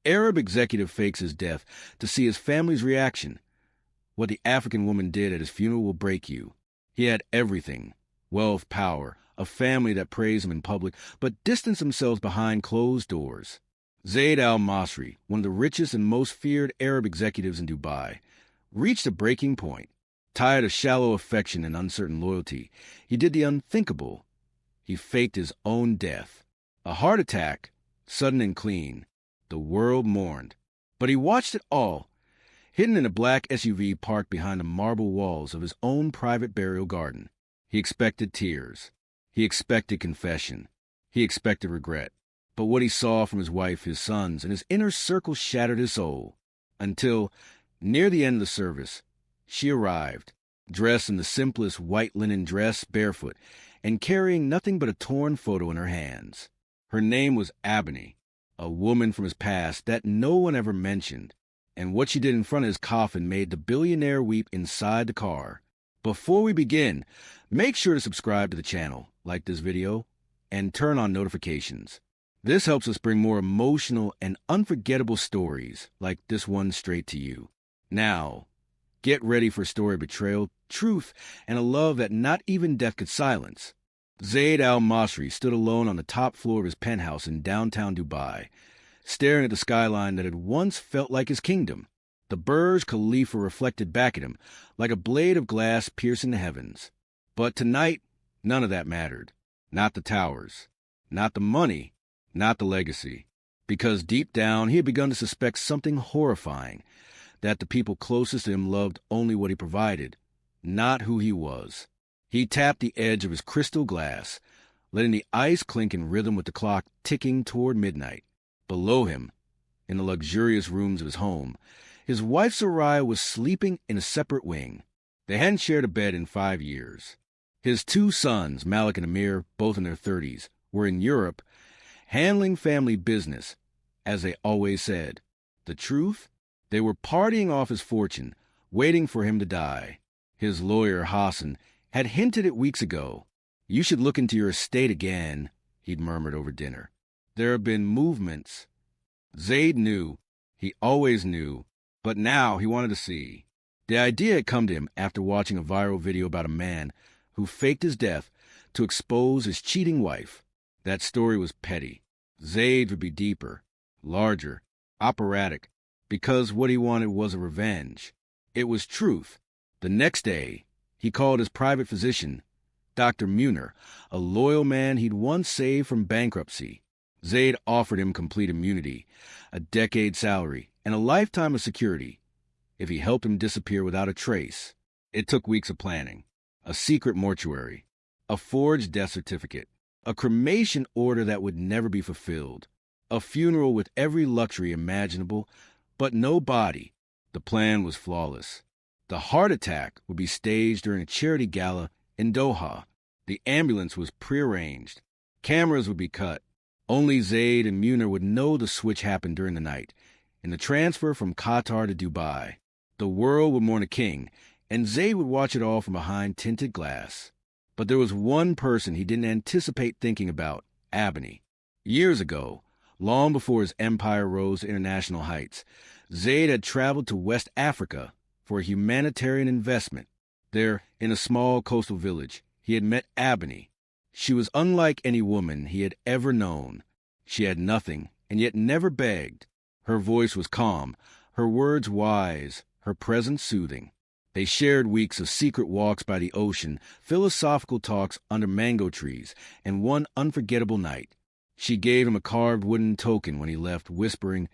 Arab executive fakes his death to see his family's reaction. What the African woman did at his funeral will break you. He had everything: wealth, power, a family that praised him in public, but distanced themselves behind closed doors. Zayd al-Masri, one of the richest and most feared Arab executives in Dubai, reached a breaking point. Tired of shallow affection and uncertain loyalty, he did the unthinkable. He faked his own death. A heart attack, sudden and clean. The world mourned. But he watched it all, hidden in a black SUV parked behind the marble walls of his own private burial garden. He expected tears. He expected confession. He expected regret. But what he saw from his wife, his sons, and his inner circle shattered his soul. Until, near the end of the service, she arrived, dressed in the simplest white linen dress, barefoot, and carrying nothing but a torn photo in her hands. Her name was Abony, a woman from his past that no one ever mentioned, and what she did in front of his coffin made the billionaire weep inside the car. Before we begin, make sure to subscribe to the channel, like this video, and turn on notifications. This helps us bring more emotional and unforgettable stories like this one straight to you. Now, get ready for a story of betrayal, truth, and a love that not even death could silence. Zayd al-Masri stood alone on the top floor of his penthouse in downtown Dubai, staring at the skyline that had once felt like his kingdom. The Burj Khalifa reflected back at him like a blade of glass piercing the heavens. But tonight, none of that mattered. Not the towers, not the money, not the legacy. Because deep down, he had begun to suspect something horrifying, that the people closest to him loved only what he provided, not who he was. He tapped the edge of his crystal glass, letting the ice clink in rhythm with the clock ticking toward midnight. Below him, in the luxurious rooms of his home, his wife Soraya was sleeping in a separate wing. They hadn't shared a bed in 5 years. His 2 sons, Malik and Amir, both in their 30s, were in Europe, handling family business, as they always said. The truth? They were partying off his fortune, waiting for him to die. His lawyer, Hassan, had hinted it weeks ago. "You should look into your estate again," he'd murmured over dinner. There have been movements. Zayd knew. He always knew. But now he wanted to see. The idea had come to him after watching a viral video about a man who faked his death to expose his cheating wife. That story was petty. Zayd would be deeper, larger, operatic, because what he wanted was a revenge. It was truth. The next day, he called his private physician, Dr. Munir, a loyal man he'd once saved from bankruptcy. Zayd offered him complete immunity, a decade's salary, and a lifetime of security if he helped him disappear without a trace. It took weeks of planning, a secret mortuary, a forged death certificate, a cremation order that would never be fulfilled, a funeral with every luxury imaginable, but no body. The plan was flawless. The heart attack would be staged during a charity gala in Doha. The ambulance was prearranged. Cameras would be cut. Only Zayd and Munir would know the switch happened during the night, in the transfer from Qatar to Dubai. The world would mourn a king, and Zayd would watch it all from behind tinted glass. But there was one person he didn't anticipate thinking about: Abony. Years ago, long before his empire rose to international heights, Zayd had traveled to West Africa for a humanitarian investment. There, in a small coastal village, he had met Abony. She was unlike any woman he had ever known. She had nothing, and yet never begged. Her voice was calm, her words wise, her presence soothing. They shared weeks of secret walks by the ocean, philosophical talks under mango trees, and one unforgettable night. She gave him a carved wooden token when he left, whispering,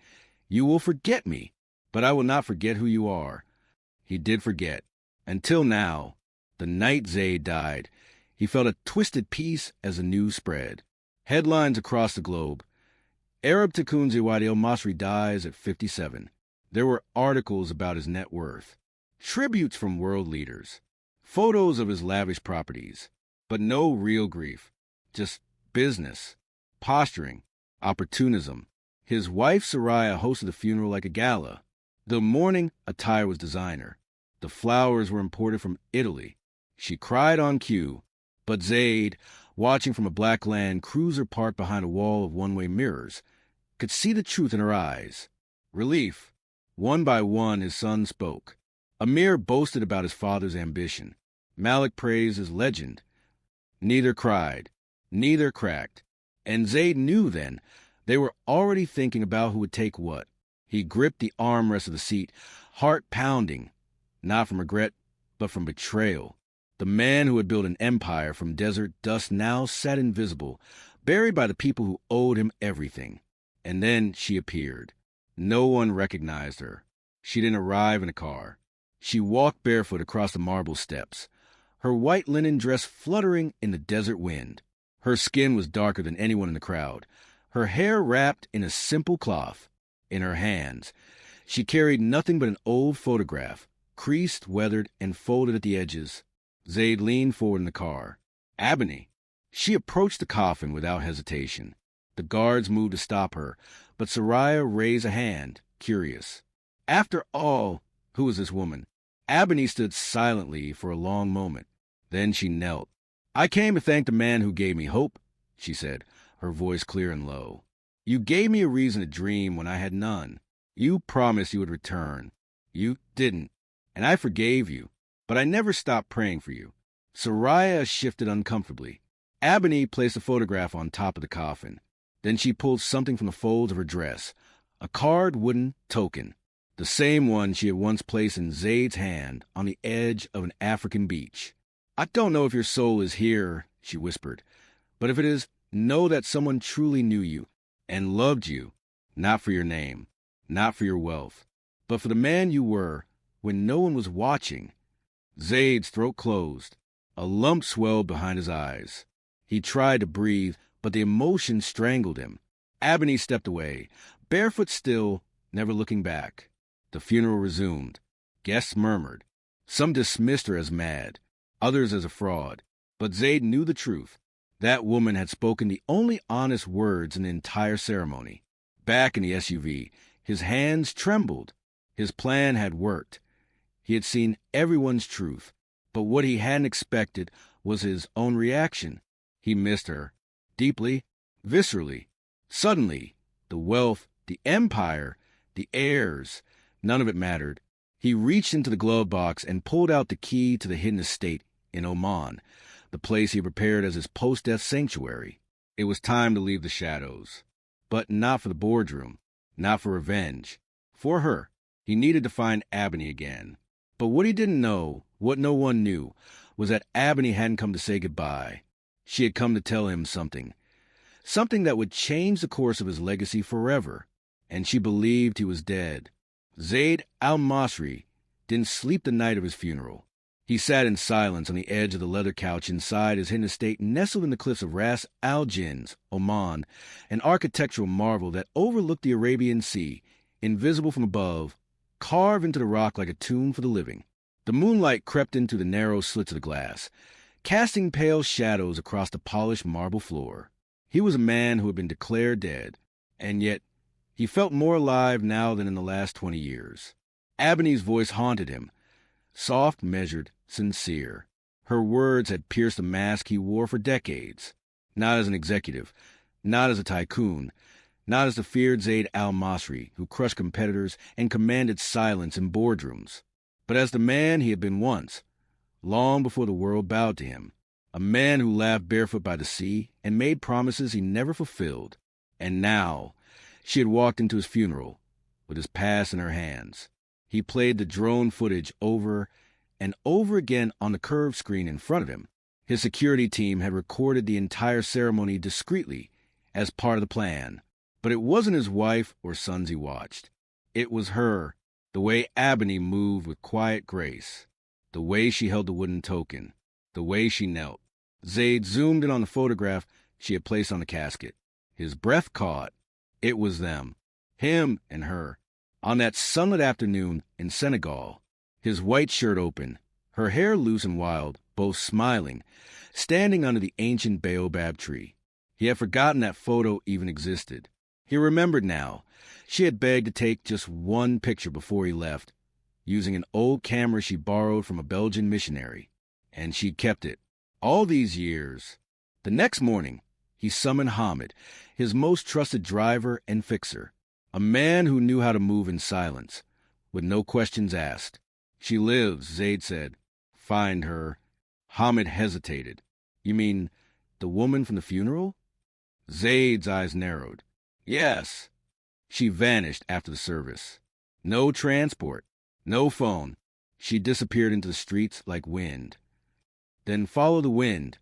"You will forget me, but I will not forget who you are." He did forget. Until now, the night Zayd died, he felt a twisted peace as the news spread. Headlines across the globe: Arab tycoon Zayd al-Masri dies at 57. There were articles about his net worth, tributes from world leaders, photos of his lavish properties, but no real grief, just business, posturing, opportunism. His wife Soraya hosted the funeral like a gala. The mourning attire was designer. The flowers were imported from Italy. She cried on cue, but Zayd, watching from a black Land Cruiser parked behind a wall of one-way mirrors, could see the truth in her eyes. Relief. One by one, his sons spoke. Amir boasted about his father's ambition. Malik praised his legend. Neither cried. Neither cracked. And Zayd knew then they were already thinking about who would take what. He gripped the armrest of the seat, heart pounding, not from regret, but from betrayal. The man who had built an empire from desert dust now sat invisible, buried by the people who owed him everything. And then she appeared. No one recognized her. She didn't arrive in a car. She walked barefoot across the marble steps, her white linen dress fluttering in the desert wind. Her skin was darker than anyone in the crowd, her hair wrapped in a simple cloth. In her hands, she carried nothing but an old photograph, creased, weathered, and folded at the edges. Zayd leaned forward in the car. Abony. She approached the coffin without hesitation. The guards moved to stop her, but Soraya raised a hand, curious. After all, who was this woman? Abony stood silently for a long moment. Then she knelt. I came to thank the man who gave me hope, she said, her voice clear and low. You gave me a reason to dream when I had none. You promised you would return. You didn't, and I forgave you, but I never stopped praying for you. Soraya shifted uncomfortably. Abony placed a photograph on top of the coffin. Then she pulled something from the folds of her dress, a carved wooden token, the same one she had once placed in Zayd's hand on the edge of an African beach. I don't know if your soul is here, she whispered, but if it is, know that someone truly knew you and loved you, not for your name, not for your wealth, but for the man you were when no one was watching. Zayd's throat closed. A lump swelled behind his eyes. He tried to breathe, but the emotion strangled him. Abony stepped away, barefoot still, never looking back. The funeral resumed. Guests murmured. Some dismissed her as mad, others as a fraud. But Zayd knew the truth. That woman had spoken the only honest words in the entire ceremony. Back in the SUV, his hands trembled. His plan had worked. He had seen everyone's truth, but what he hadn't expected was his own reaction. He missed her, deeply, viscerally. Suddenly, the wealth, the empire, the heirs, none of it mattered. He reached into the glove box and pulled out the key to the hidden estate in Oman, the place he prepared as his post-death sanctuary. It was time to leave the shadows. But not for the boardroom, not for revenge. For her. He needed to find Abony again. But what he didn't know, what no one knew, was that Abony hadn't come to say goodbye. She had come to tell him something. Something that would change the course of his legacy forever. And she believed he was dead. Zayd al-Masri didn't sleep the night of his funeral. He sat in silence on the edge of the leather couch inside his hidden estate nestled in the cliffs of Ras al-Jins, Oman, an architectural marvel that overlooked the Arabian Sea, invisible from above, carved into the rock like a tomb for the living. The moonlight crept into the narrow slits of the glass, casting pale shadows across the polished marble floor. He was a man who had been declared dead, and yet he felt more alive now than in the last 20 years. Abony's voice haunted him, soft, measured, sincere. Her words had pierced the mask he wore for decades, not as an executive, not as a tycoon, not as the feared Zayd al-Masri who crushed competitors and commanded silence in boardrooms, but as the man he had been once, long before the world bowed to him, a man who laughed barefoot by the sea and made promises he never fulfilled. And now she had walked into his funeral with his past in her hands. He played the drone footage over and over again on the curved screen in front of him. His security team had recorded the entire ceremony discreetly as part of the plan. But it wasn't his wife or sons he watched. It was her, the way Abony moved with quiet grace, the way she held the wooden token, the way she knelt. Zayd zoomed in on the photograph she had placed on the casket. His breath caught. It was them, him and her, on that sunlit afternoon in Senegal, his white shirt open, her hair loose and wild, both smiling, standing under the ancient baobab tree. He had forgotten that photo even existed. He remembered now. She had begged to take just one picture before he left, using an old camera she borrowed from a Belgian missionary, and she kept it. All these years. The next morning, he summoned Hamid, his most trusted driver and fixer. A man who knew how to move in silence, with no questions asked. She lives, Zaid said. Find her. Hamid hesitated. You mean the woman from the funeral? Zaid's eyes narrowed. Yes. She vanished after the service. No transport. No phone. She disappeared into the streets like wind. Then follow the wind.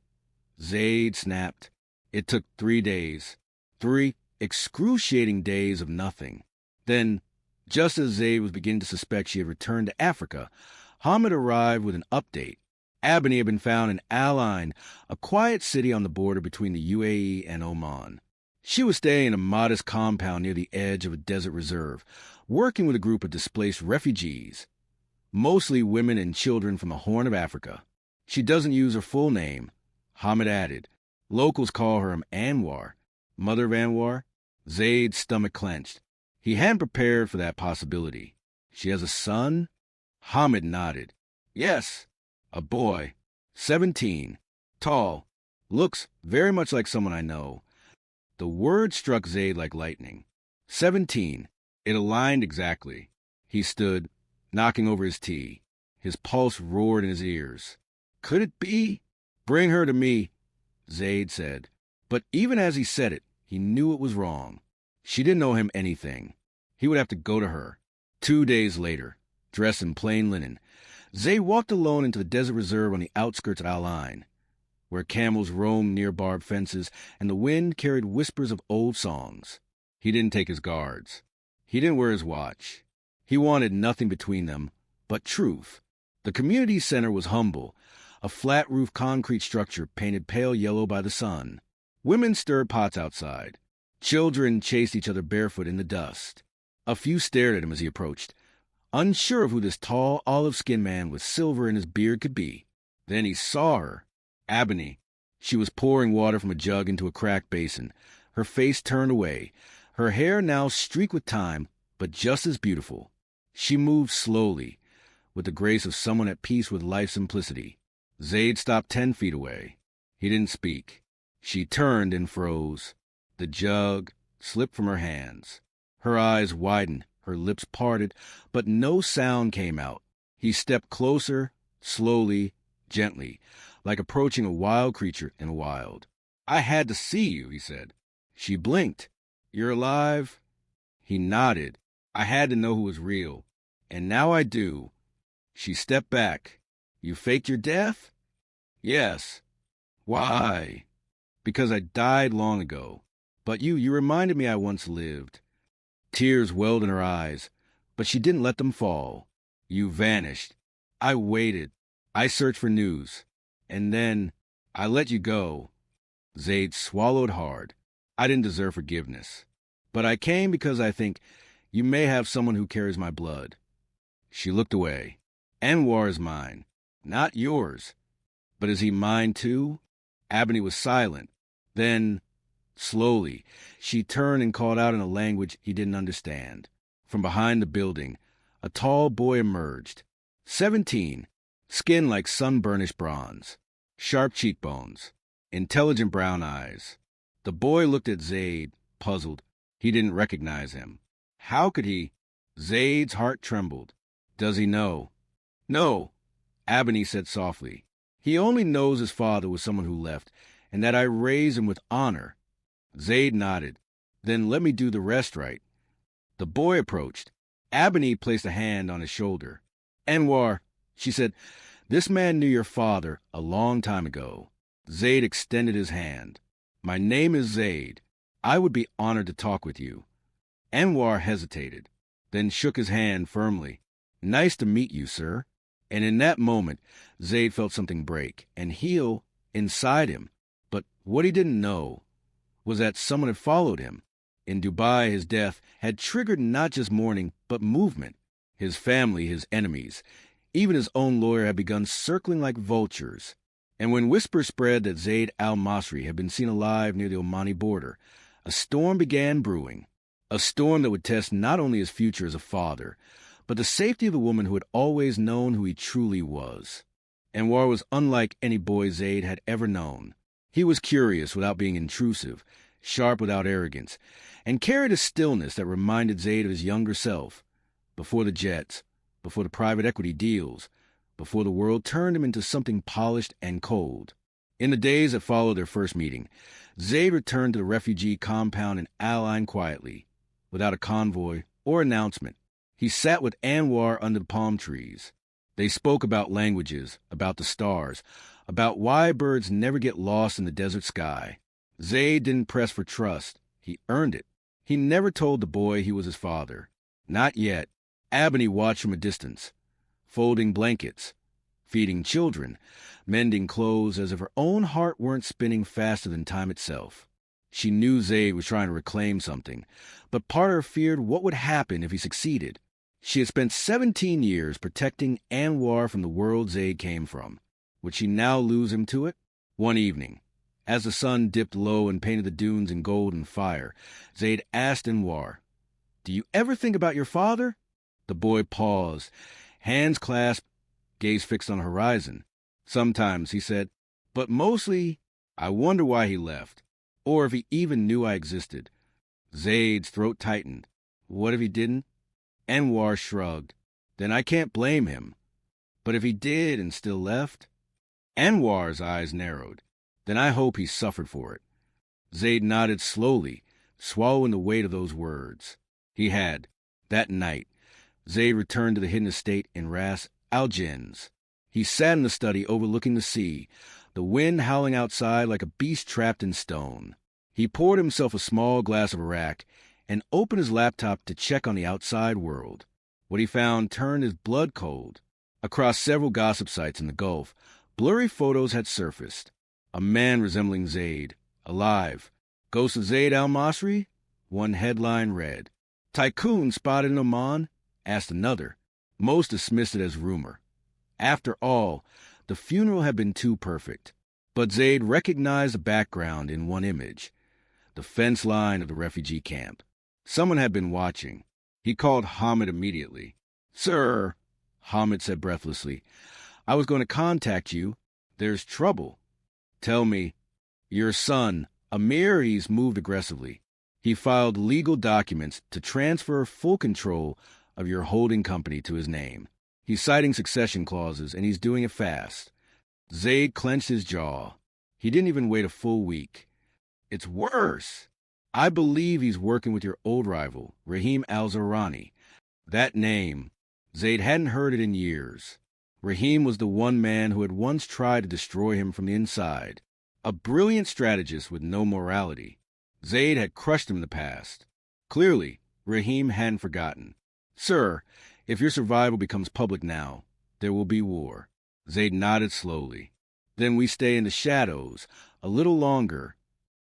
Zaid snapped. It took 3 days. 3 excruciating days of nothing. Then, just as Zaid was beginning to suspect she had returned to Africa, Hamid arrived with an update. Abony had been found in Al Ain, a quiet city on the border between the UAE and Oman. She was staying in a modest compound near the edge of a desert reserve, working with a group of displaced refugees, mostly women and children from the Horn of Africa. She doesn't use her full name, Hamid added. Locals call her Anoir. Mother of Anwar? Zaid's stomach clenched. He hadn't prepared for that possibility. She has a son? Hamid nodded. Yes, a boy. 17. Tall. Looks very much like someone I know. The word struck Zaid like lightning. 17. It aligned exactly. He stood, knocking over his tea. His pulse roared in his ears. Could it be? Bring her to me, Zaid said. But even as he said it, he knew it was wrong. She didn't owe him anything. He would have to go to her. 2 days later, dressed in plain linen, Zaid walked alone into the desert reserve on the outskirts of Al Ain, where camels roamed near barbed fences and the wind carried whispers of old songs. He didn't take his guards. He didn't wear his watch. He wanted nothing between them but truth. The community center was humble, a flat-roof concrete structure painted pale yellow by the sun. Women stirred pots outside. Children chased each other barefoot in the dust. A few stared at him as he approached, unsure of who this tall, olive-skinned man with silver in his beard could be. Then he saw her. Abony. She was pouring water from a jug into a cracked basin, her face turned away, her hair now streaked with time, but just as beautiful. She moved slowly, with the grace of someone at peace with life's simplicity. Zaid stopped 10 feet away. He didn't speak. She turned and froze. The jug slipped from her hands. Her eyes widened, her lips parted, but no sound came out. He stepped closer, slowly, gently, like approaching a wild creature in the wild. I had to see you, he said. She blinked. You're alive? He nodded. I had to know who was real. And now I do. She stepped back. You faked your death? Yes. Why? Because I died long ago. But you reminded me I once lived. Tears welled in her eyes, but she didn't let them fall. You vanished. I waited. I searched for news. And then I let you go. Zaid swallowed hard. I didn't deserve forgiveness. But I came because I think you may have someone who carries my blood. She looked away. Anwar is mine, not yours. But is he mine too? Abony was silent. Then, slowly, she turned and called out in a language he didn't understand. From behind the building, a tall boy emerged. 17, skin like sun-burnished bronze, sharp cheekbones, intelligent brown eyes. The boy looked at Zaid, puzzled. He didn't recognize him. How could he? Zaid's heart trembled. Does he know? No, Abony said softly. He only knows his father was someone who left, and that I raised him with honor. Zaid nodded. Then let me do the rest right. The boy approached. Abony placed a hand on his shoulder. Anwar, she said, this man knew your father a long time ago. Zaid extended his hand. My name is Zaid. I would be honored to talk with you. Anwar hesitated, then shook his hand firmly. Nice to meet you, sir. And in that moment, Zaid felt something break and heal inside him. But what he didn't know was that someone had followed him. In Dubai, his death had triggered not just mourning, but movement. His family, his enemies, even his own lawyer had begun circling like vultures. And when whispers spread that Zaid al-Masri had been seen alive near the Omani border, a storm began brewing. A storm that would test not only his future as a father, but the safety of the woman who had always known who he truly was. Anwar was unlike any boy Zaid had ever known. He was curious without being intrusive, sharp without arrogance, and carried a stillness that reminded Zayd of his younger self, before the jets, before the private equity deals, before the world turned him into something polished and cold. In the days that followed their first meeting, Zayd returned to the refugee compound in Al-Ain quietly, without a convoy or announcement. He sat with Anoir under the palm trees. They spoke about languages, about the stars, about why birds never get lost in the desert sky. Zayd didn't press for trust. He earned it. He never told the boy he was his father. Not yet. Abony watched from a distance, folding blankets, feeding children, mending clothes as if her own heart weren't spinning faster than time itself. She knew Zayd was trying to reclaim something, but part of her feared what would happen if he succeeded. She had spent 17 years protecting Anoir from the world Zayd came from. Would she now lose him to it? One evening, as the sun dipped low and painted the dunes in gold and fire, Zayd asked Anoir, "Do you ever think about your father?" The boy paused, hands clasped, gaze fixed on the horizon. "Sometimes," he said, "but mostly I wonder why he left, or if he even knew I existed." Zayd's throat tightened. What if he didn't? Anoir shrugged. Then I can't blame him. But if he did and still left? Anwar's eyes narrowed. Then I hope he suffered for it. Zayd nodded slowly, swallowing the weight of those words. He had. That night, Zayd returned to the hidden estate in Ras Al Jins. He sat in the study overlooking the sea, the wind howling outside like a beast trapped in stone. He poured himself a small glass of Arak and opened his laptop to check on the outside world. What he found turned his blood cold. Across several gossip sites in the Gulf, blurry photos had surfaced. A man resembling Zayd, alive. Ghost of Zayd al-Masri? One headline read. Tycoon spotted in Oman? Asked another. Most dismissed it as rumor. After all, the funeral had been too perfect. But Zayd recognized the background in one image. The fence line of the refugee camp. Someone had been watching. He called Hamid immediately. "Sir," Hamid said breathlessly, "I was going to contact you. There's trouble." "Tell me." "Your son, Amir," he's moved aggressively. He filed legal documents to transfer full control of your holding company to his name. He's citing succession clauses, and he's doing it fast. Zayd clenched his jaw. He didn't even wait a full week. "It's worse. I believe he's working with your old rival, Rahim al-Zahrani." That name, Zayd hadn't heard it in years. Rahim was the one man who had once tried to destroy him from the inside. A brilliant strategist with no morality. Zayd had crushed him in the past. Clearly, Rahim hadn't forgotten. "Sir, if your survival becomes public now, there will be war." Zayd nodded slowly. "Then we stay in the shadows a little longer."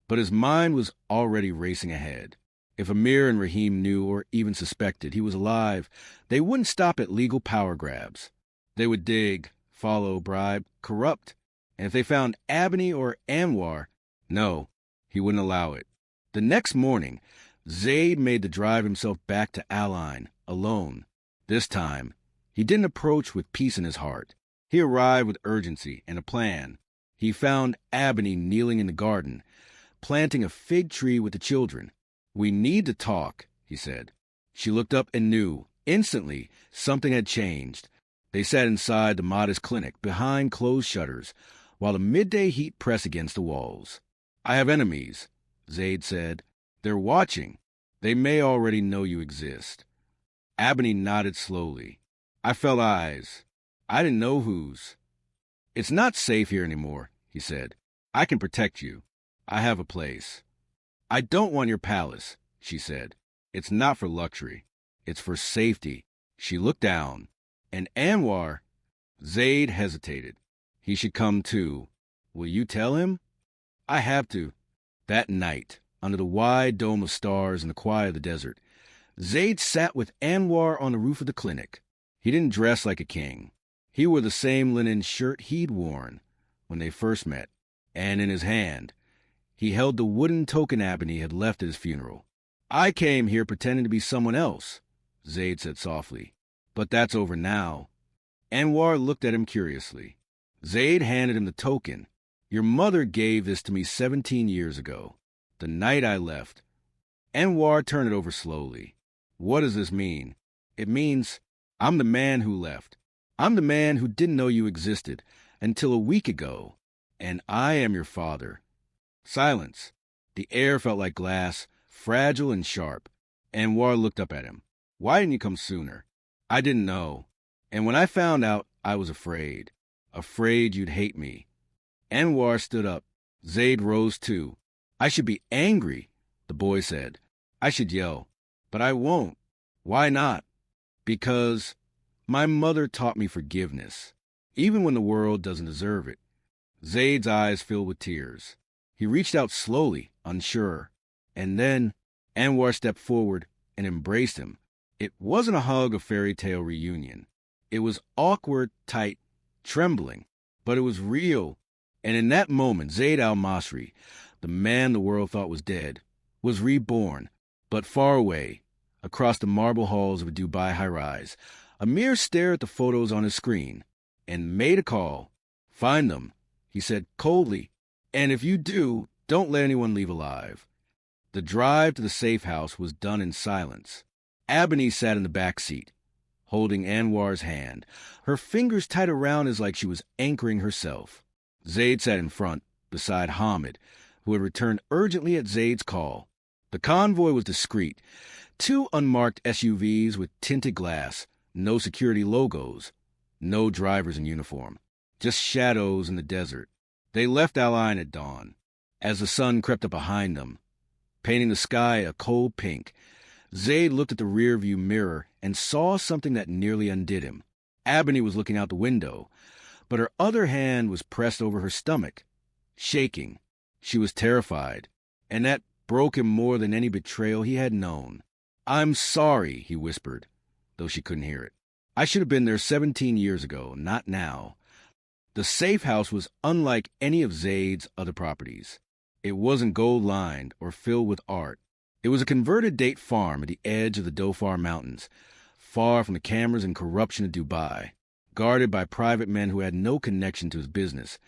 But his mind was already racing ahead. If Amir and Rahim knew or even suspected he was alive, they wouldn't stop at legal power grabs. They would dig, follow, bribe, corrupt. And if they found Abony or Anoir, no, he wouldn't allow it. The next morning, Zayd made the drive himself back to Al-Ain, alone. This time, he didn't approach with peace in his heart. He arrived with urgency and a plan. He found Abony kneeling in the garden, planting a fig tree with the children. "We need to talk," he said. She looked up and knew, instantly, something had changed. They sat inside the modest clinic, behind closed shutters, while the midday heat pressed against the walls. "I have enemies," Zayd said. "They're watching. They may already know you exist." Abony nodded slowly. "I felt eyes. I didn't know whose." "It's not safe here anymore," he said. "I can protect you. I have a place." "I don't want your palace," she said. "It's not for luxury. It's for safety." She looked down. "And Anoir?" Zayd hesitated. "He should come too. Will you tell him?" "I have to." That night, under the wide dome of stars in the quiet of the desert, Zayd sat with Anoir on the roof of the clinic. He didn't dress like a king. He wore the same linen shirt he'd worn when they first met, and in his hand, he held the wooden token Abony had left at his funeral. "I came here pretending to be someone else," Zayd said softly. "But that's over now." Anoir looked at him curiously. Zayd handed him the token. "Your mother gave this to me 17 years ago. The night I left. Anwar turned it over slowly. What does this mean? It means I'm the man who left. I'm the man who didn't know you existed until a week ago. And I am your father. Silence. The air felt like glass, fragile and sharp. Anwar looked up at him. Why didn't you come sooner? I didn't know. And when I found out, I was afraid. Afraid you'd hate me. Anwar stood up. Zaid rose too. I should be angry, the boy said. I should yell. But I won't. Why not? Because my mother taught me forgiveness, even when the world doesn't deserve it. Zaid's eyes filled with tears. He reached out slowly, unsure. And then Anwar stepped forward and embraced him. It wasn't a hug of fairy tale reunion. It was awkward, tight, trembling. But it was real. And in that moment, Zaid al-Masri, the man the world thought was dead, was reborn, but far away, across the marble halls of a Dubai high-rise. Amir stared at the photos on his screen and made a call. Find them, he said coldly, and if you do, don't let anyone leave alive. The drive to the safe house was done in silence. Abony sat in the back seat, holding Anwar's hand, her fingers tight around his like she was anchoring herself. Zaid sat in front, beside Hamid, who had returned urgently at Zaid's call. The convoy was discreet. 2 unmarked SUVs with tinted glass, no security logos, no drivers in uniform, just shadows in the desert. They left Al Ain at dawn, as the sun crept up behind them, painting the sky a cold pink. Zaid looked at the rearview mirror and saw something that nearly undid him. Abony was looking out the window, but her other hand was pressed over her stomach, shaking. She was terrified, and that broke him more than any betrayal he had known. I'm sorry, he whispered, though she couldn't hear it. I should have been there 17 years ago, not now. The safe house was unlike any of Zaid's other properties. It wasn't gold-lined or filled with art. It was a converted date farm at the edge of the Dhofar Mountains, far from the cameras and corruption of Dubai, guarded by private men who had no connection to his business.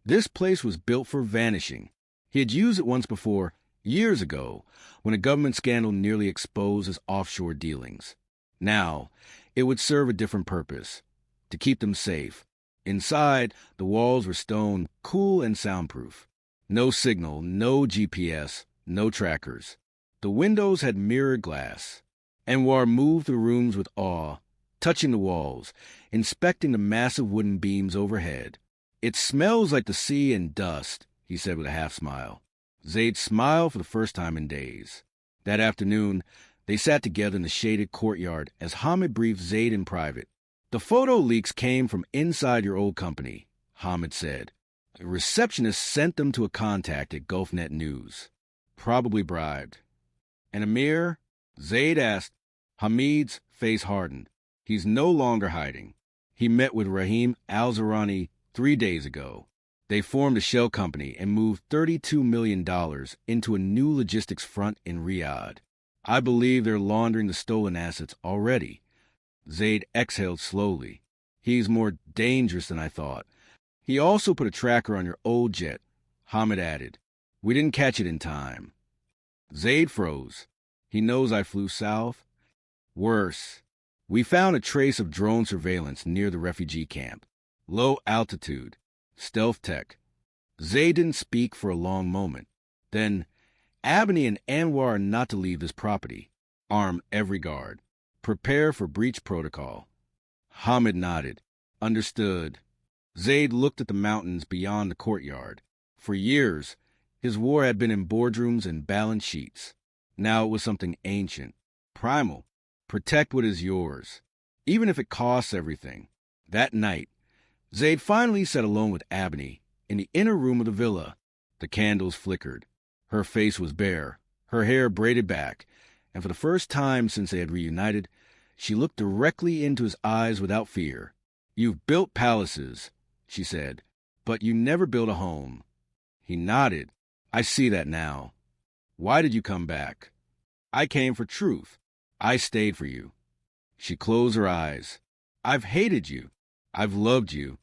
This place was built for vanishing. He had used it once before, years ago, when a government scandal nearly exposed his offshore dealings. Now, it would serve a different purpose, to keep them safe. Inside, the walls were stone, cool and soundproof. No signal, no GPS, no trackers. The windows had mirrored glass. Anwar moved through rooms with awe, touching the walls, inspecting the massive wooden beams overhead. It smells like the sea and dust, he said with a half-smile. Zaid smiled for the first time in days. That afternoon, they sat together in the shaded courtyard as Hamid briefed Zaid in private. The photo leaks came from inside your old company, Hamid said. A receptionist sent them to a contact at GulfNet News. Probably bribed. And Amir? Zaid asked. Hamid's face hardened. He's no longer hiding. He met with Rahim al-Zarani 3 days ago. They formed a shell company and moved $32 million into a new logistics front in Riyadh. I believe they're laundering the stolen assets already. Zaid exhaled slowly. He's more dangerous than I thought. He also put a tracker on your old jet, Hamid added. We didn't catch it in time. Zaid froze. He knows I flew south. Worse. We found a trace of drone surveillance near the refugee camp. Low altitude. Stealth tech. Zaid didn't speak for a long moment. Then, Abony and Anwar are not to leave this property. Arm every guard. Prepare for breach protocol. Hamid nodded. Understood. Zaid looked at the mountains beyond the courtyard. For years, his war had been in boardrooms and balance sheets. Now it was something ancient, primal. Protect what is yours, even if it costs everything. That night, Zaid finally sat alone with Abony in the inner room of the villa. The candles flickered. Her face was bare, her hair braided back, and for the first time since they had reunited, she looked directly into his eyes without fear. You've built palaces, she said, but you never built a home. He nodded. I see that now. Why did you come back? I came for truth. I stayed for you. She closed her eyes. I've hated you. I've loved you.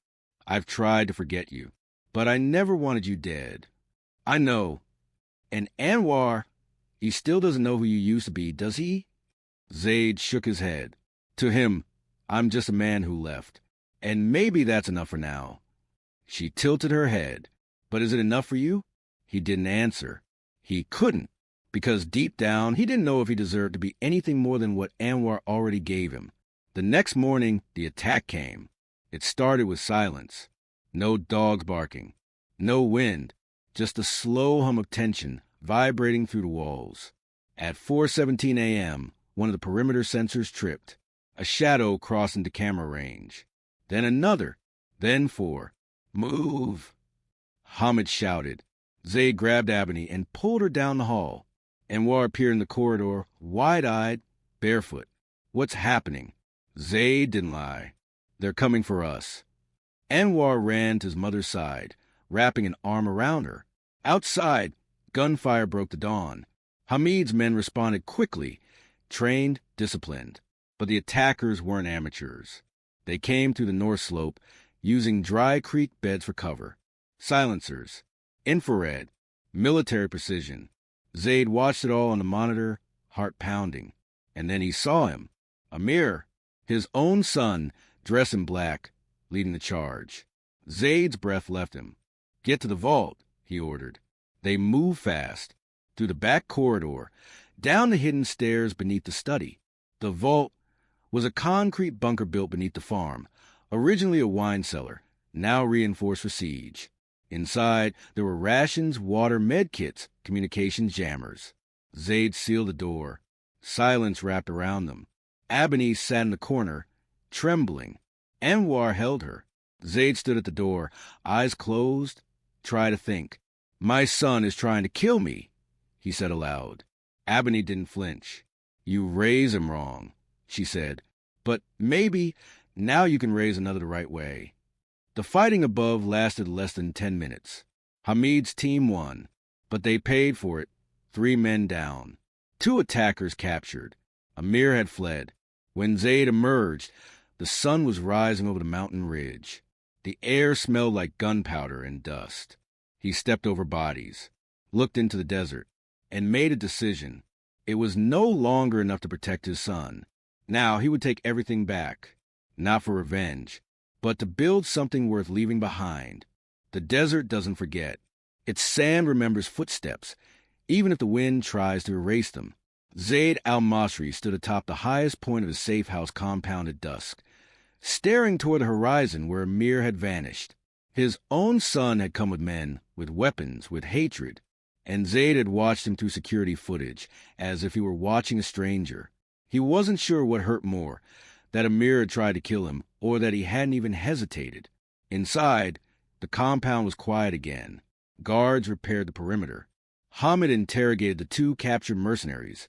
I've tried to forget you. But I never wanted you dead. I know. And Anwar, he still doesn't know who you used to be, does he? Zayd shook his head. To him, I'm just a man who left. And maybe that's enough for now. She tilted her head. But is it enough for you? He didn't answer. He couldn't, because deep down he didn't know if he deserved to be anything more than what Anwar already gave him. The next morning, the attack came. It started with silence. No dogs barking. No wind. Just a slow hum of tension vibrating through the walls. At 4:17 a.m., one of the perimeter sensors tripped. A shadow crossed into camera range. Then another. Then 4. Move! Hamid shouted. Zayd grabbed Abony and pulled her down the hall. Anwar appeared in the corridor, wide-eyed, barefoot. What's happening? Zayd didn't lie. They're coming for us. Anwar ran to his mother's side, wrapping an arm around her. Outside, gunfire broke the dawn. Hamid's men responded quickly, trained, disciplined. But the attackers weren't amateurs. They came through the north slope, using dry creek beds for cover. Silencers, infrared, military precision. Zayd watched it all on the monitor, heart pounding. And then he saw him. Amir, his own son, dressed in black, leading the charge. Zayd's breath left him. Get to the vault, he ordered. They moved fast, through the back corridor, down the hidden stairs beneath the study. The vault was a concrete bunker built beneath the farm, originally a wine cellar, now reinforced for siege. Inside, there were rations, water, med kits, communications jammers. Zayd sealed the door. Silence wrapped around them. Abony sat in the corner, trembling. Anwar held her. Zayd stood at the door, eyes closed, tried to think. My son is trying to kill me, he said aloud. Abony didn't flinch. You raise him wrong, she said. But maybe now you can raise another the right way. The fighting above lasted less than 10 minutes. Hamid's team won, but they paid for it. 3 men down. 2 attackers captured. Amir had fled. When Zayd emerged, the sun was rising over the mountain ridge. The air smelled like gunpowder and dust. He stepped over bodies, looked into the desert, and made a decision. It was no longer enough to protect his son. Now he would take everything back, not for revenge, but to build something worth leaving behind. The desert doesn't forget. Its sand remembers footsteps, even if the wind tries to erase them. Zayd al-Masri stood atop the highest point of his safe house compound at dusk, staring toward the horizon where Amir had vanished. His own son had come with men, with weapons, with hatred, and Zayd had watched him through security footage, as if he were watching a stranger. He wasn't sure what hurt more, that Amir had tried to kill him, or that he hadn't even hesitated. Inside, the compound was quiet again. Guards repaired the perimeter. Hamid interrogated the 2 captured mercenaries,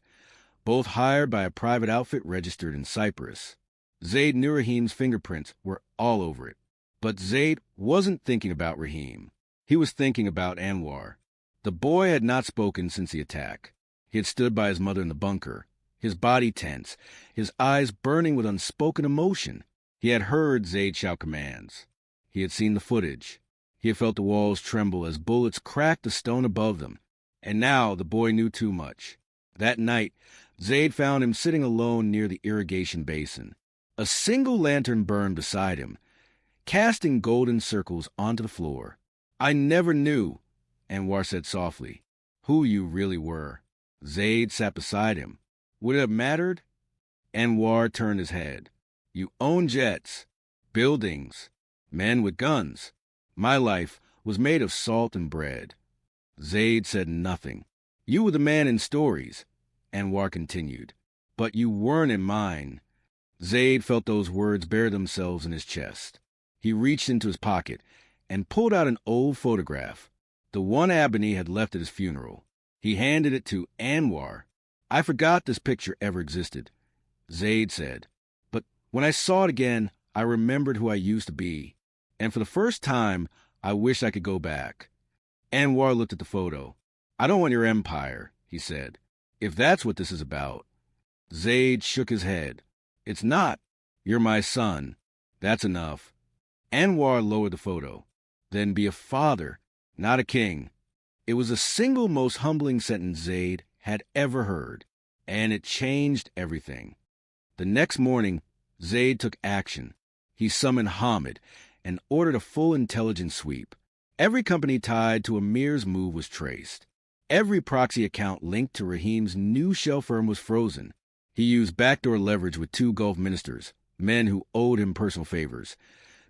both hired by a private outfit registered in Cyprus. Zayd knew Rahim's fingerprints were all over it. But Zayd wasn't thinking about Rahim. He was thinking about Anwar. The boy had not spoken since the attack. He had stood by his mother in the bunker, his body tense, his eyes burning with unspoken emotion. He had heard Zayd shout commands. He had seen the footage. He had felt the walls tremble as bullets cracked the stone above them. And now the boy knew too much. That night, Zayd found him sitting alone near the irrigation basin. A single lantern burned beside him, casting golden circles onto the floor. I never knew, Anwar said softly, who you really were. Zayd sat beside him. Would it have mattered? Anwar turned his head. You own jets, buildings, men with guns. My life was made of salt and bread. Zayd said nothing. You were the man in stories, Anwar continued, but you weren't in mine. Zayd felt those words bury themselves in his chest. He reached into his pocket and pulled out an old photograph, the one Abony had left at his funeral. He handed it to Anwar. I forgot this picture ever existed, Zayd said. But when I saw it again, I remembered who I used to be. And for the first time, I wish I could go back. Anwar looked at the photo. I don't want your empire, he said, if that's what this is about. Zayd shook his head. It's not. You're my son. That's enough. Anwar lowered the photo. Then be a father, not a king. It was the single most humbling sentence Zaid had ever heard, and it changed everything. The next morning, Zaid took action. He summoned Hamid and ordered a full intelligence sweep. Every company tied to Amir's move was traced. Every proxy account linked to Rahim's new shell firm was frozen. He used backdoor leverage with 2 Gulf ministers, men who owed him personal favors,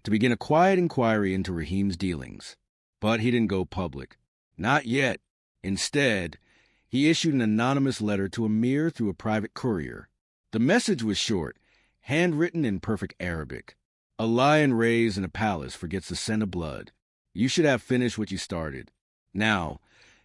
to begin a quiet inquiry into Rahim's dealings. But he didn't go public. Not yet. Instead, he issued an anonymous letter to Amir through a private courier. The message was short, handwritten in perfect Arabic. A lion raised in a palace forgets the scent of blood. You should have finished what you started. Now,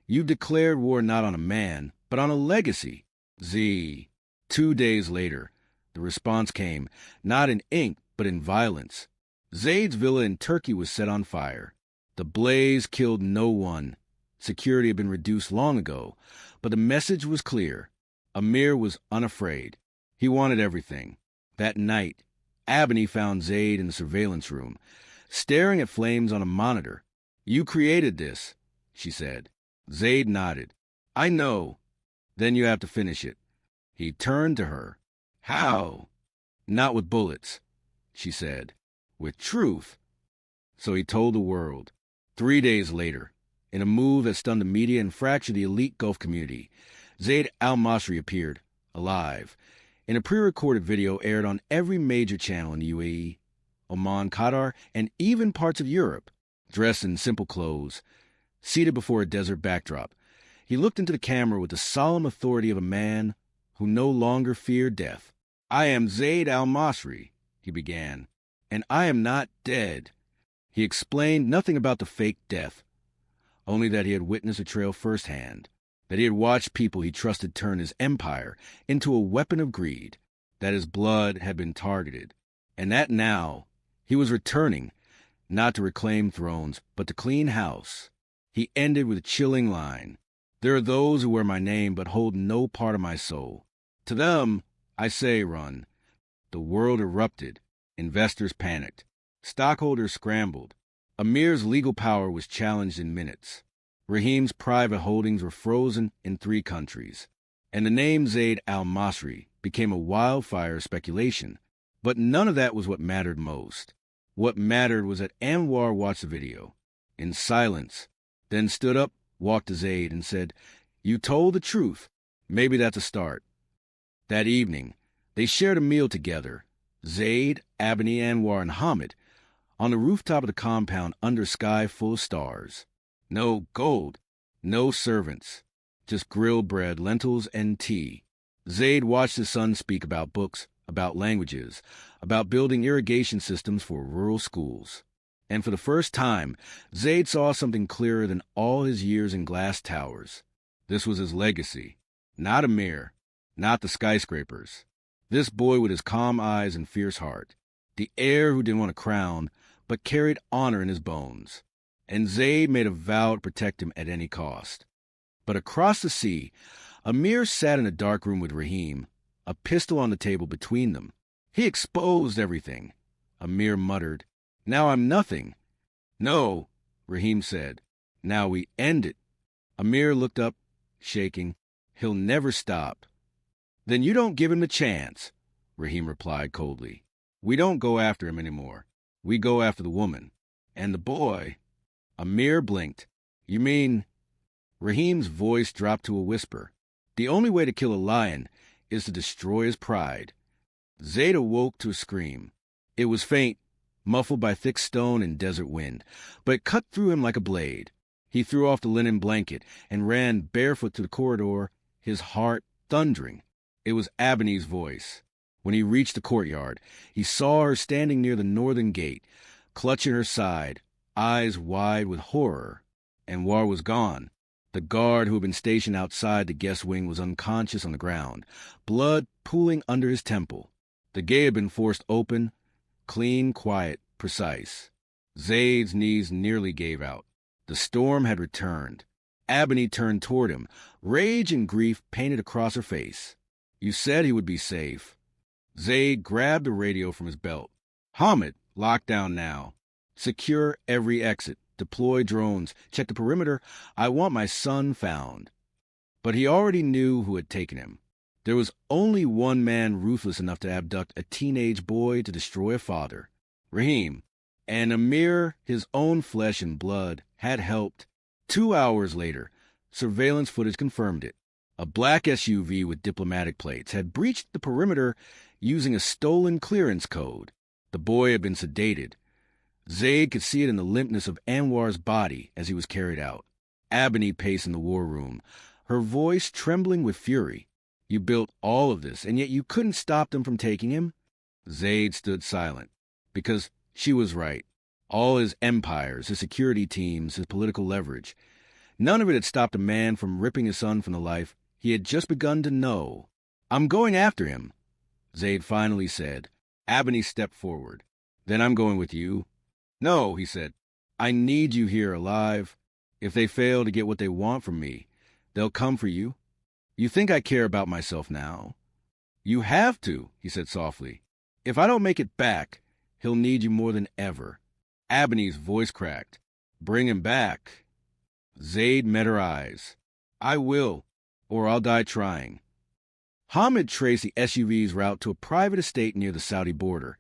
you've declared war not on a man, but on a legacy. Z. 2 days later, the response came, not in ink, but in violence. Zaid's villa in Turkey was set on fire. The blaze killed no one. Security had been reduced long ago, but the message was clear. Amir was unafraid. He wanted everything. That night, Abony found Zaid in the surveillance room, staring at flames on a monitor. "You created this," she said. Zaid nodded. "I know." "Then you have to finish it." He turned to her. "How?" "Not with bullets," she said. "With truth." So he told the world. 3 days later, in a move that stunned the media and fractured the elite Gulf community, Zaid al-Masri appeared, alive, in a pre-recorded video aired on every major channel in the UAE, Oman, Qatar, and even parts of Europe. Dressed in simple clothes, seated before a desert backdrop, he looked into the camera with the solemn authority of a man who no longer feared death. "I am Zaid al-Masri," he began, "and I am not dead." He explained nothing about the fake death, only that he had witnessed a trail firsthand, that he had watched people he trusted turn his empire into a weapon of greed, that his blood had been targeted, and that now he was returning, not to reclaim thrones, but to clean house. He ended with a chilling line. "There are those who wear my name but hold no part of my soul. To them, I say, run." The world erupted. Investors panicked. Stockholders scrambled. Amir's legal power was challenged in minutes. Rahim's private holdings were frozen in 3 countries. And the name Zaid al-Masri became a wildfire speculation. But none of that was what mattered most. What mattered was that Anwar watched the video, in silence, then stood up, walked to Zaid, and said, "You told the truth. Maybe that's a start." That evening, they shared a meal together, Zaid, Abony, Anwar, and Hamid, on the rooftop of the compound under a sky full of stars. No gold, no servants, just grilled bread, lentils, and tea. Zaid watched his son speak about books, about languages, about building irrigation systems for rural schools. And for the first time, Zaid saw something clearer than all his years in glass towers. This was his legacy. Not Amir, not the skyscrapers. This boy with his calm eyes and fierce heart. The heir who didn't want a crown, but carried honor in his bones. And Zaid made a vow to protect him at any cost. But across the sea, Amir sat in a dark room with Rahim, a pistol on the table between them. He exposed everything. Amir muttered, "Now I'm nothing." "No," Rahim said. "Now we end it." Amir looked up, shaking. "He'll never stop." "Then you don't give him the chance," Rahim replied coldly. "We don't go after him anymore. We go after the woman. And the boy." Amir blinked. "You mean—" Rahim's voice dropped to a whisper. "The only way to kill a lion is to destroy his pride." Zaid awoke to a scream. It was faint, muffled by thick stone and desert wind, but it cut through him like a blade. He threw off the linen blanket and ran barefoot to the corridor, his heart thundering. It was Abony's voice. When he reached the courtyard, he saw her standing near the northern gate, clutching her side, eyes wide with horror. Anwar was gone. The guard who had been stationed outside the guest wing was unconscious on the ground, blood pooling under his temple. The gate had been forced open, clean, quiet, precise. Zaid's knees nearly gave out. The storm had returned. Abony turned toward him, rage and grief painted across her face. "You said he would be safe." Zaid grabbed the radio from his belt. "Hamid, lock down now. Secure every exit. deploy drones, check the perimeter. I want my son found. But he already knew who had taken him. There was only one man ruthless enough to abduct a teenage boy to destroy a father. Raheem. And Amir, his own flesh and blood, had helped. 2 hours later, surveillance footage confirmed it. A black SUV with diplomatic plates had breached the perimeter using a stolen clearance code. The boy had been sedated. Zaid could see it in the limpness of Anwar's body as he was carried out. Abony paced in the war room, her voice trembling with fury. You built all of this, and yet you couldn't stop them from taking him? Zaid stood silent, because she was right. All his empires, his security teams, his political leverage, none of it had stopped a man from ripping his son from the life he had just begun to know. I'm going after him, Zaid finally said. Abony stepped forward. Then I'm going with you. No, he said. I need you here alive. If they fail to get what they want from me, they'll come for you. You think I care about myself now? You have to, he said softly. If I don't make it back, he'll need you more than ever. Abony's voice cracked. Bring him back. Zaid met her eyes. I will, or I'll die trying. Hamid traced the SUV's route to a private estate near the Saudi border,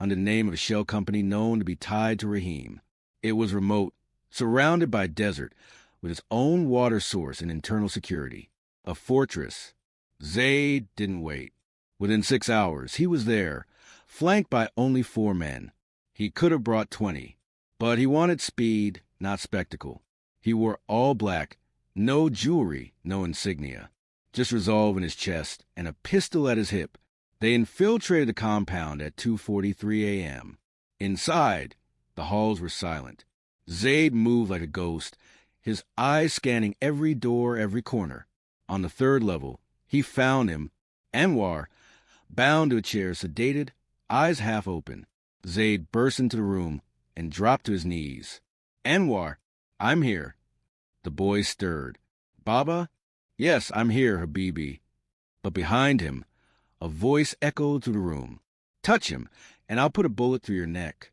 under the name of a shell company known to be tied to Raheem. It was remote, surrounded by desert, with its own water source and internal security. A fortress. Zaid didn't wait. Within 6 hours, he was there, flanked by only 4 men. He could have brought 20, but he wanted speed, not spectacle. He wore all black, no jewelry, no insignia, just resolve in his chest and a pistol at his hip. They infiltrated the compound at 2:43 a.m. Inside, the halls were silent. Zaid moved like a ghost, his eyes scanning every door, every corner. On the 3rd level, he found him, Anoir, bound to a chair, sedated, eyes half open. Zaid burst into the room and dropped to his knees. Anoir, I'm here. The boy stirred. Baba? Yes, I'm here, Habibi. But behind him, a voice echoed through the room. Touch him, and I'll put a bullet through your neck.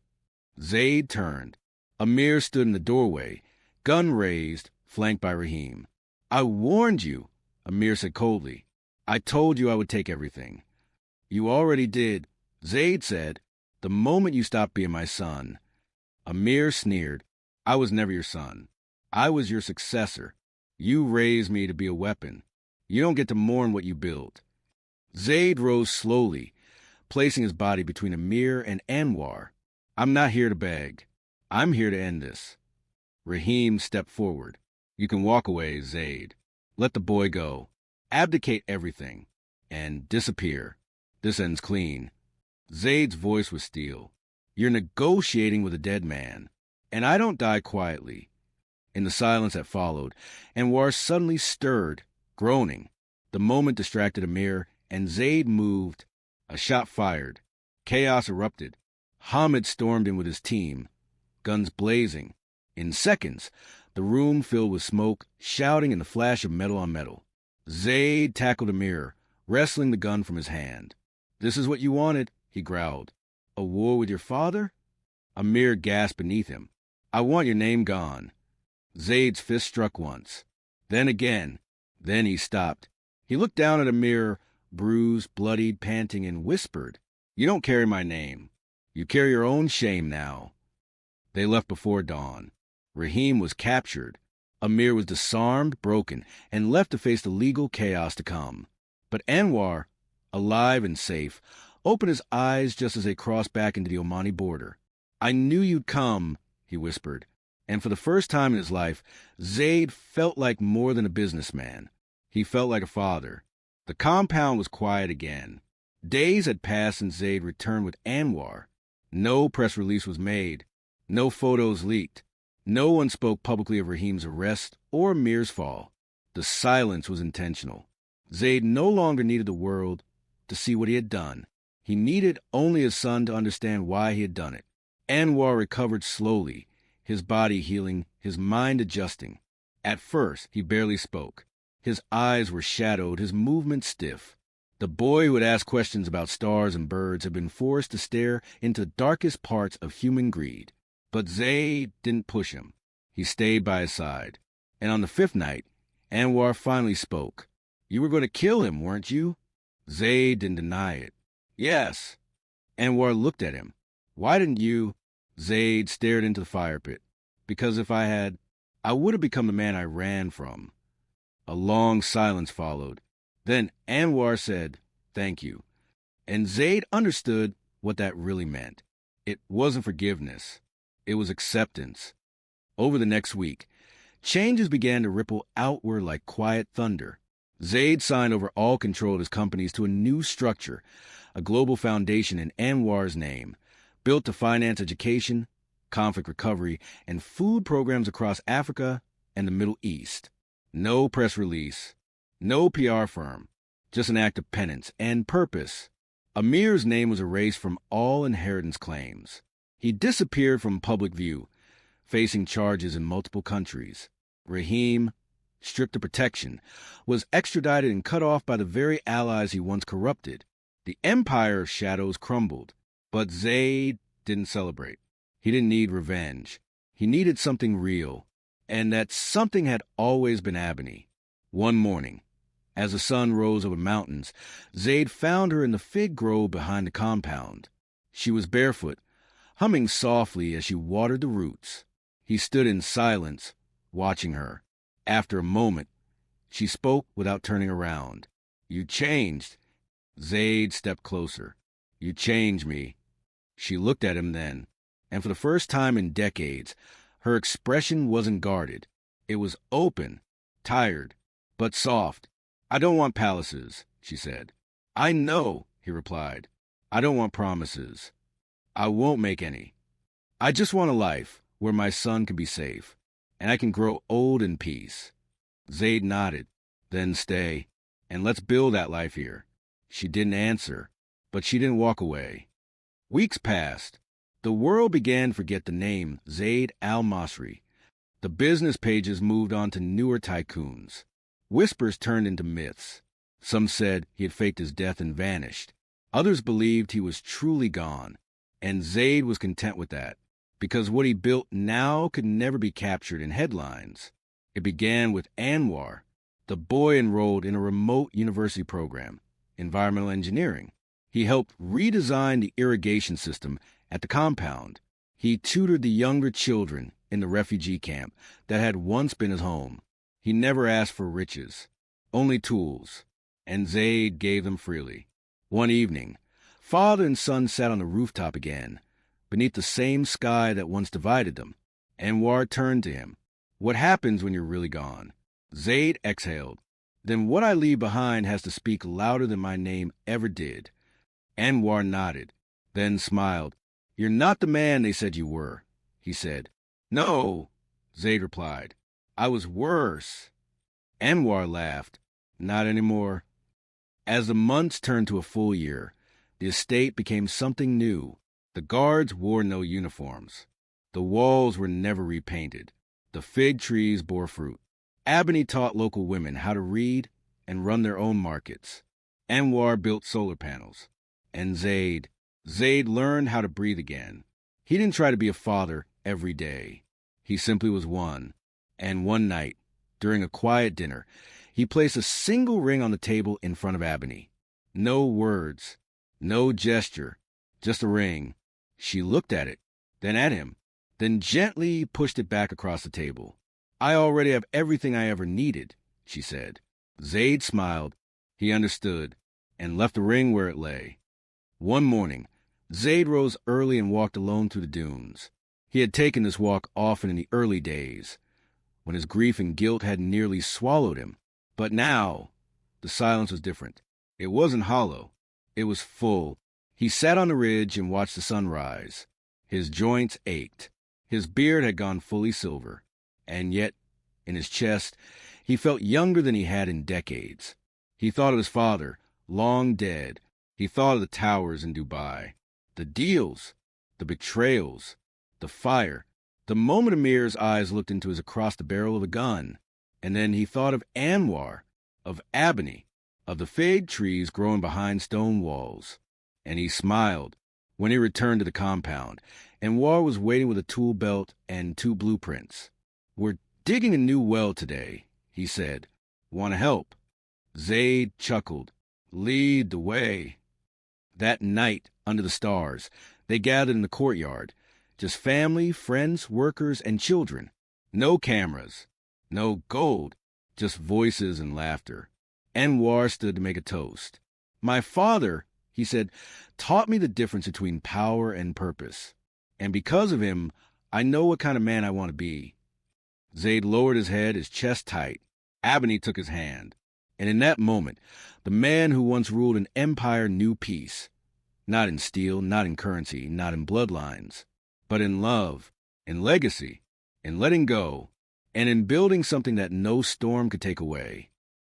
Zaid turned. Amir stood in the doorway, gun raised, flanked by Raheem. I warned you, Amir said coldly. I told you I would take everything. You already did, Zaid said, the moment you stopped being my son. Amir sneered. I was never your son. I was your successor. You raised me to be a weapon. You don't get to mourn what you built. Zaid rose slowly, placing his body between Amir and Anoir. I'm not here to beg. I'm here to end this. Raheem stepped forward. You can walk away, Zaid. Let the boy go. Abdicate everything. And disappear. This ends clean. Zaid's voice was steel. You're negotiating with a dead man. And I don't die quietly. In the silence that followed, Anwar suddenly stirred, groaning. The moment distracted Amir, and Zaid moved. A shot fired. Chaos erupted. Hamid stormed in with his team, guns blazing. In seconds, the room filled with smoke, shouting in the flash of metal on metal. Zaid tackled Amir, wrestling the gun from his hand. This is what you wanted, he growled. A war with your father? Amir gasped beneath him. I want your name gone. Zaid's fist struck once. Then again. Then he stopped. He looked down at Amir, bruised, bloodied, panting, and whispered, You don't carry my name. You carry your own shame now. They left before dawn. Raheem was captured. Amir was disarmed, broken, and left to face the legal chaos to come. But Anwar, alive and safe, opened his eyes just as they crossed back into the Omani border. I knew you'd come, he whispered. And for the first time in his life, Zaid felt like more than a businessman. He felt like a father. The compound was quiet again. Days had passed since Zaid returned with Anwar. No press release was made. No photos leaked. No one spoke publicly of Raheem's arrest or Amir's fall. The silence was intentional. Zaid no longer needed the world to see what he had done. He needed only his son to understand why he had done it. Anwar recovered slowly, his body healing, his mind adjusting. At first, he barely spoke. His eyes were shadowed, his movements stiff. The boy who had asked questions about stars and birds had been forced to stare into the darkest parts of human greed. But Zaid didn't push him. He stayed by his side. And on the fifth night, Anwar finally spoke. "You were going to kill him, weren't you?" Zayd didn't deny it. "Yes." Anwar looked at him. "Why didn't you?" Zayd stared into the fire pit. "Because if I had, I would have become the man I ran from." A long silence followed. Then Anwar said, "Thank you." And Zayd understood what that really meant. It wasn't forgiveness. It was acceptance. Over the next week, changes began to ripple outward like quiet thunder. Zayd signed over all control of his companies to a new structure, a global foundation in Anwar's name, built to finance education, conflict recovery, and food programs across Africa and the Middle East. No press release, no PR firm, just an act of penance and purpose. Amir's name was erased from all inheritance claims. He disappeared from public view, facing charges in multiple countries. Rahim, stripped of protection, was extradited and cut off by the very allies he once corrupted. The empire's shadows crumbled, but Zayd didn't celebrate. He didn't need revenge. He needed something real, and that something had always been Abony. One morning, as the sun rose over mountains, Zayd found her in the fig grove behind the compound. She was barefoot, humming softly as she watered the roots. He stood in silence, watching her. After a moment, she spoke without turning around. "You changed." Zayd stepped closer. "You changed me." She looked at him then, and for the first time in decades, her expression wasn't guarded. It was open, tired, but soft. "I don't want palaces," she said. "I know," he replied. "I don't want promises. I won't make any. I just want a life where my son can be safe, and I can grow old in peace." Zayd nodded. "Then stay, and let's build that life here." She didn't answer, but she didn't walk away. Weeks passed. The world began to forget the name Zayd al-Masri. The business pages moved on to newer tycoons. Whispers turned into myths. Some said he had faked his death and vanished. Others believed he was truly gone, and Zayd was content with that, because what he built now could never be captured in headlines. It began with Anwar, the boy enrolled in a remote university program, environmental engineering. He helped redesign the irrigation system at the compound. He tutored the younger children in the refugee camp that had once been his home. He never asked for riches, only tools, and Zayd gave them freely. One evening, father and son sat on the rooftop again, beneath the same sky that once divided them. Anwar turned to him. "What happens when you're really gone?" Zayd exhaled. "Then what I leave behind has to speak louder than my name ever did." Anwar nodded, then smiled. "You're not the man they said you were," he said. "No," Zayd replied. "I was worse." Anwar laughed. "Not anymore." As the months turned to a full year, the estate became something new. The guards wore no uniforms. The walls were never repainted. The fig trees bore fruit. Abony taught local women how to read and run their own markets. Anwar built solar panels. And Zayd learned how to breathe again. He didn't try to be a father every day. He simply was one. And one night, during a quiet dinner, he placed a single ring on the table in front of Abony. No words, no gesture, just a ring. She looked at it, then at him, then gently pushed it back across the table. "I already have everything I ever needed," she said. Zayd smiled. He understood, and left the ring where it lay. One morning, Zayd rose early and walked alone through the dunes. He had taken this walk often in the early days, when his grief and guilt had nearly swallowed him. But now, the silence was different. It wasn't hollow. It was full. He sat on the ridge and watched the sun rise. His joints ached. His beard had gone fully silver. And yet, in his chest, he felt younger than he had in decades. He thought of his father, long dead. He thought of the towers in Dubai, the deals, the betrayals, the fire. The moment Amir's eyes looked into his across the barrel of a gun. And then he thought of Anwar, of Abony, of the fig trees growing behind stone walls. And he smiled when he returned to the compound. Anwar was waiting with a tool belt and 2 blueprints. "We're digging a new well today," he said. "Want to help?" Zayd chuckled. "Lead the way." That night, under the stars, they gathered in the courtyard. Just family, friends, workers, and children. No cameras. No gold. Just voices and laughter. Anwar stood to make a toast. "My father," he said, "taught me the difference between power and purpose. And because of him, I know what kind of man I want to be." Zayd lowered his head, his chest tight. Abony took his hand. And in that moment, the man who once ruled an empire knew peace. Not in steel, not in currency, not in bloodlines, but in love, in legacy, in letting go, and in building something that no storm could take away.